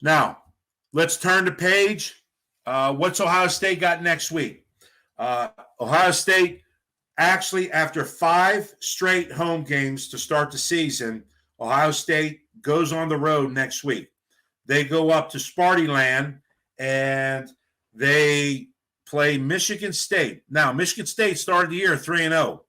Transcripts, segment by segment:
Now, let's turn the page. What's Ohio State got next week? Ohio State, actually, after 5 straight home games to start the season, Ohio State goes on the road next week. They go up to Spartyland, and they play Michigan State. Now, Michigan State started the year 3-0.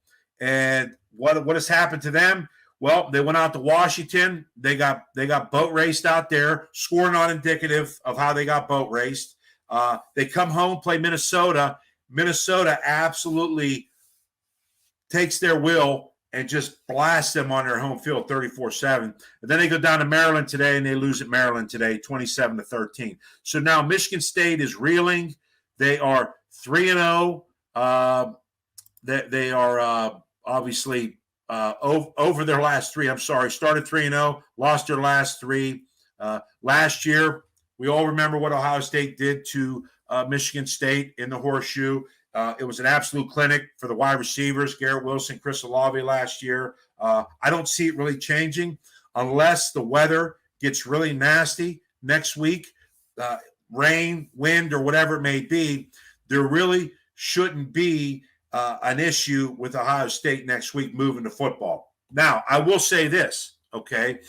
And what has happened to them? Well, they went out to Washington. They got boat raced out there. Score not indicative of how they got boat raced. They come home, play Minnesota. Minnesota absolutely takes their will and just blasts them on their home field 34-7. And then they go down to Maryland today, and they lose at Maryland today 27-13. So now Michigan State is reeling. They are 3-0. They are obviously over their last 3. I'm sorry, started 3-0, lost their last 3. Last year, we all remember what Ohio State did to Michigan State in the Horseshoe. It was an absolute clinic for the wide receivers, Garrett Wilson, Chris Olave last year. I don't see it really changing unless the weather gets really nasty next week, rain, wind, or whatever it may be. There really shouldn't be an issue with Ohio State next week moving to football. Now, I will say this, okay?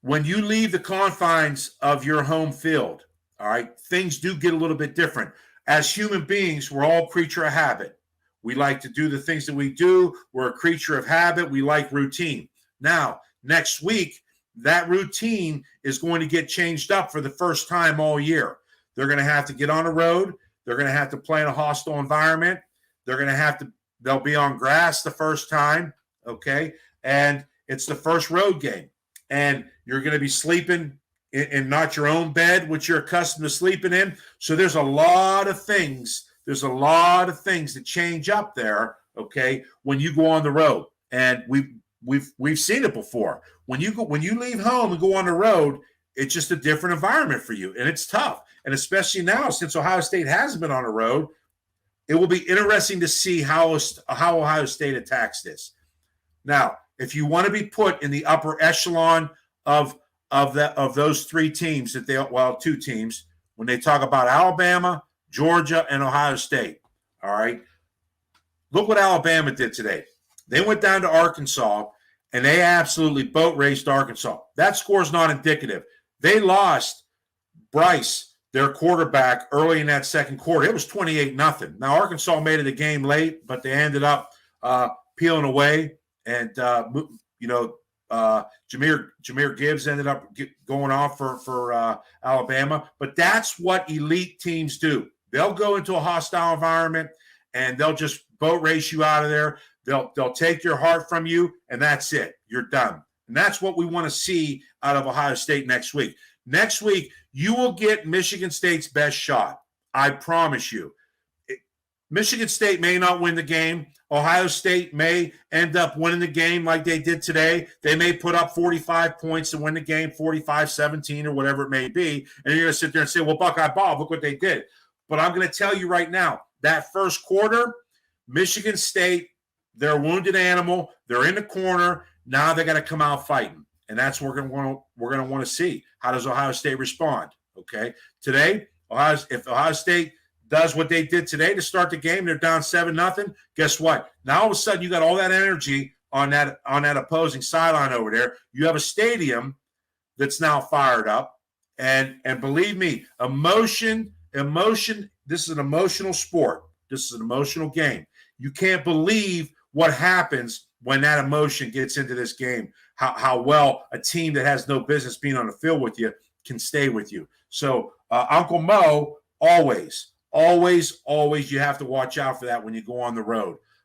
When you leave the confines of your home field, all right, things do get a little bit different. As human beings, we're all creature of habit. We like to do the things that we do. We're a creature of habit. We like routine. Now, next week, that routine is going to get changed up for the first time all year. They're going to have to get on the road. They're going to have to play in a hostile environment. They'll be on grass the first time, okay? And it's the first road game. And you're going to be sleeping in not your own bed, which you're accustomed to sleeping in. So there's a lot of things. There's a lot of things that change up there, okay, when you go on the road. And we've seen it before. When you leave home and go on the road, it's just a different environment for you, and it's tough. And especially now, since Ohio State hasn't been on the road, it will be interesting to see how Ohio State attacks this. Now, if you want to be put in the upper echelon of those 3 teams 2 teams, when they talk about Alabama, Georgia, and Ohio State, all right, look what Alabama did today. They went down to Arkansas, and they absolutely boat raced Arkansas. That score is not indicative. They lost Bryce, their quarterback, early in that second quarter. It was 28-0. Now, Arkansas made it a game late, but they ended up peeling away. And, Jahmyr Gibbs ended up going off for Alabama. But that's what elite teams do. They'll go into a hostile environment, and they'll just boat race you out of there. They'll take your heart from you, and that's it. You're done. And that's what we want to see out of Ohio State next week. Next week, you will get Michigan State's best shot. I promise you. Michigan State may not win the game. Ohio State may end up winning the game like they did today. They may put up 45 points to win the game, 45-17 or whatever it may be. And you're going to sit there and say, well, Buckeye Bob, look what they did. But I'm going to tell you right now, that first quarter, Michigan State, they're a wounded animal. They're in the corner. Now they got to come out fighting. And that's what we're going to want to see. How does Ohio State respond? Okay. Today, if Ohio State does what they did today to start the game, they're down 7-0. Guess what? Now all of a sudden you got all that energy on that opposing sideline over there. You have a stadium that's now fired up. And believe me, emotion, this is an emotional sport. This is an emotional game. You can't believe what happens when that emotion gets into this game, how well a team that has no business being on the field with you can stay with you. So Uncle Mo, always, you have to watch out for that when you go on the road.